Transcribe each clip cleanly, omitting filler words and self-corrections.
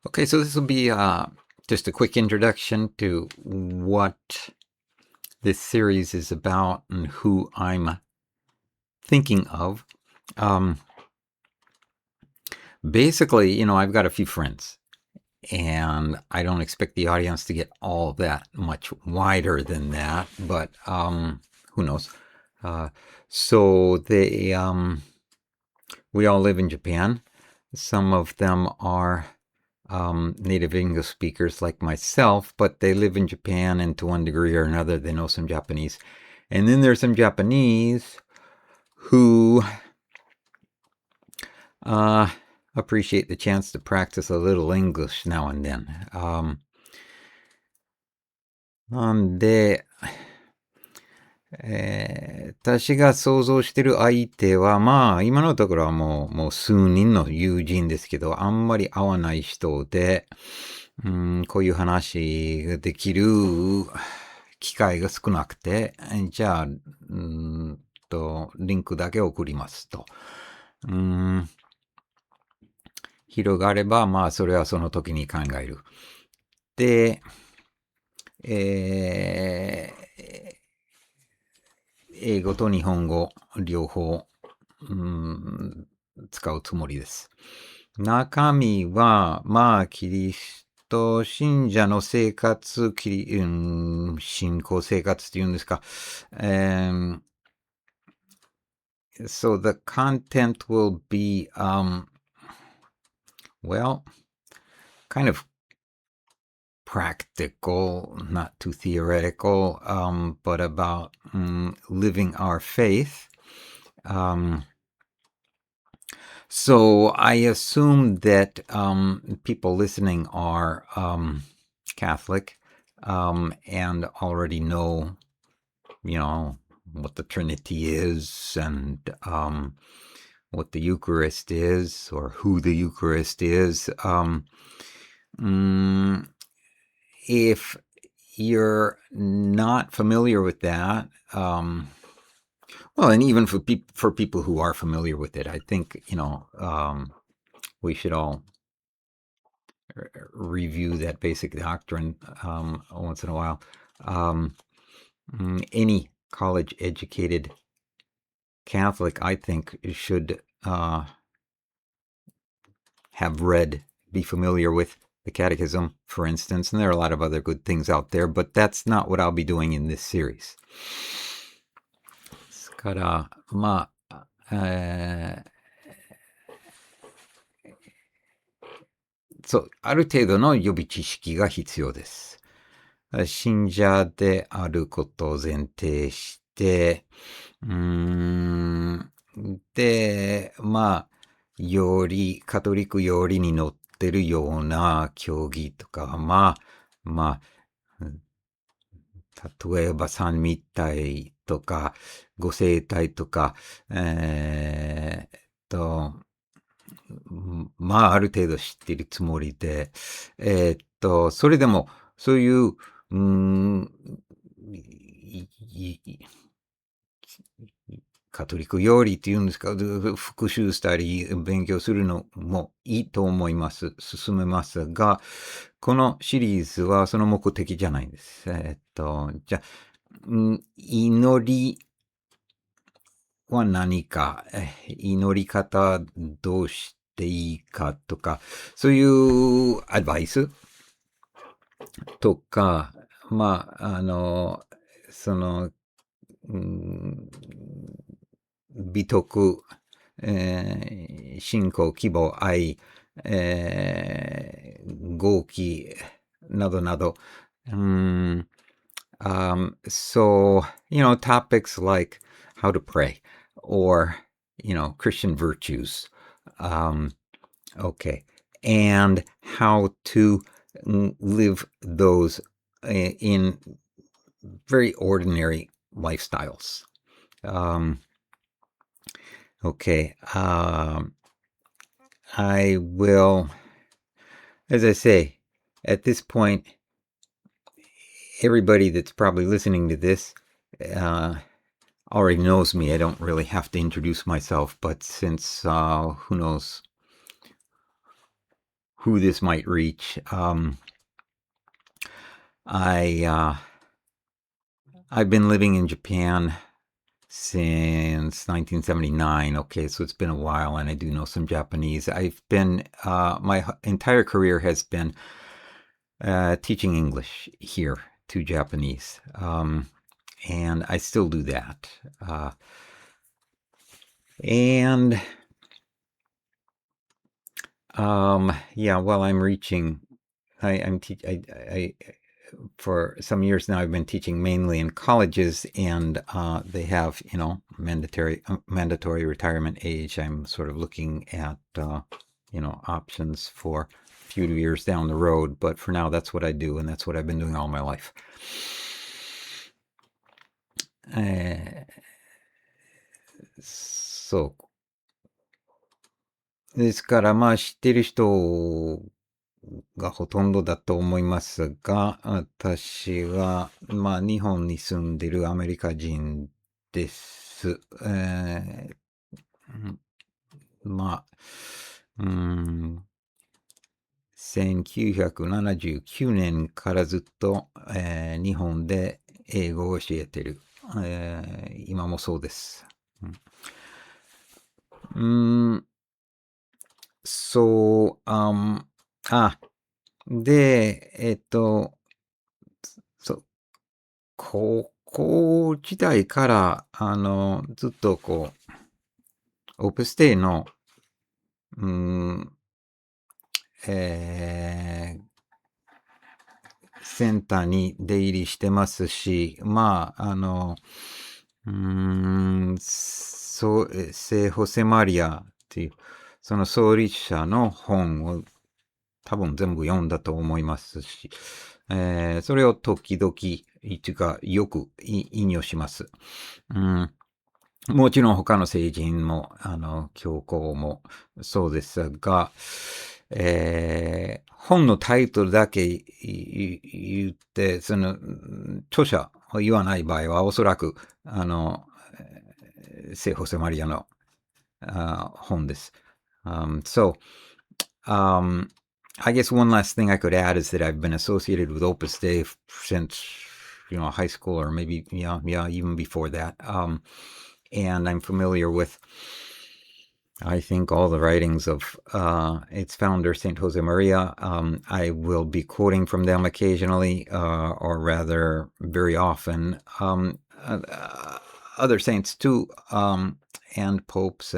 Okay, so this will be just a quick introduction to what this series is about and who I'm thinking of. Basically, I've got a few friends, and I don't expect the audience to get all that much wider than that, but who knows? Uh, so we all live in Japan. Some of them are native English speakers like myself, but they live in Japan, and to one degree or another, they know some Japanese. And then there's some Japanese who appreciate the chance to practice a little English now and then. なんで、私が想像してる相手は、まあ、今のところはもう数人の友人ですけど、あんまり会わない人で、こういう話ができる機会が少なくて、じゃあ、リンクだけ送りますと。広がれば、まあ、それはその時に考える。で、英語と日本語両方、使うつもりです。中身は、まあ、キリスト信者の生活、信仰生活っていうんですか。So the content will be, well, kind of practical, not too theoretical, but about living our faith. So I assume that people listening are Catholic and already know, what the Trinity is and what the Eucharist is or who the Eucharist is. If you're not familiar with that, well, and even for people who are familiar with it, I think, we should all review that basic doctrine once in a while. Any college-educated Catholic, I think, should be familiar with the Catechism, for instance, and there are a lot of other good things out there, but that's not what I'll be doing in this series. ですから、まあ、そう、ある程度の予備知識が必要です。信者であることを前提して、で、まあ、カトリックよりに載ってるような教義とか、まあ、例えば三密体とか、五聖体とか、まあ、ある程度知っているつもりで、それでも、そういう、カトリックよりっていうんですか、復習したり勉強するのもいいと思います。進めますが、このシリーズはその目的じゃないんです。じゃあ、祈りは何か、祈り方どうしていいかとか、そういうアドバイスとか、まあ、美徳、信仰、希望、愛、合気などなど、so, topics like how to pray or, Christian virtues. Okay. And how to live those in very ordinary lifestyles. Okay. I will, as I say, at this point, everybody that's probably listening to this already knows me. I don't really have to introduce myself, but since, who knows who this might reach. I've been living in Japan since 1979. Okay, so it's been a while, and I do know some Japanese. I've been my entire career has been teaching English here to Japanese, and I still do that. And yeah, well, I'm reaching. For some years now, I've been teaching mainly in colleges, and they have, mandatory retirement age. I'm sort of looking at, options for a few years down the road. But for now, that's what I do, and that's what I've been doing all my life.そうですから、まあ、知ってる人がほとんどだと思いますが、私は、まあ、日本に住んでるアメリカ人です。まあ、1979年からずっと、日本で英語を教えてる。今もそうです。そう、で、そう、高校時代から、ずっとこう、オープンステイの、センターに出入りしてますし、まあ、聖ホセマリアっていう、その創立者の本を多分全部読んだと思いますし、それを時々、というか、よく引用します。もちろん他の聖人も、教皇もそうですが、本のタイトルだけ言って、その、著者を言わない場合は、おそらく、聖ホセマリアの、本です。I guess one last thing I could add is that I've been associated with Opus Dei since, high school, or maybe, even before that. And I'm familiar with, I think, all the writings of its founder, Saint Josemaria. I will be quoting from them occasionally, or rather very often. Other saints too, and popes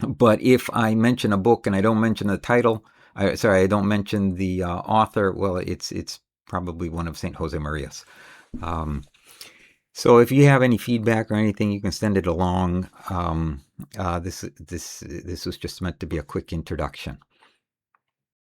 but if I mention a book and I don't mention the title, I don't mention the author, well, it's probably one of Saint Josemaria's. So if you have any feedback or anything, you can send it along. This was just meant to be a quick introduction.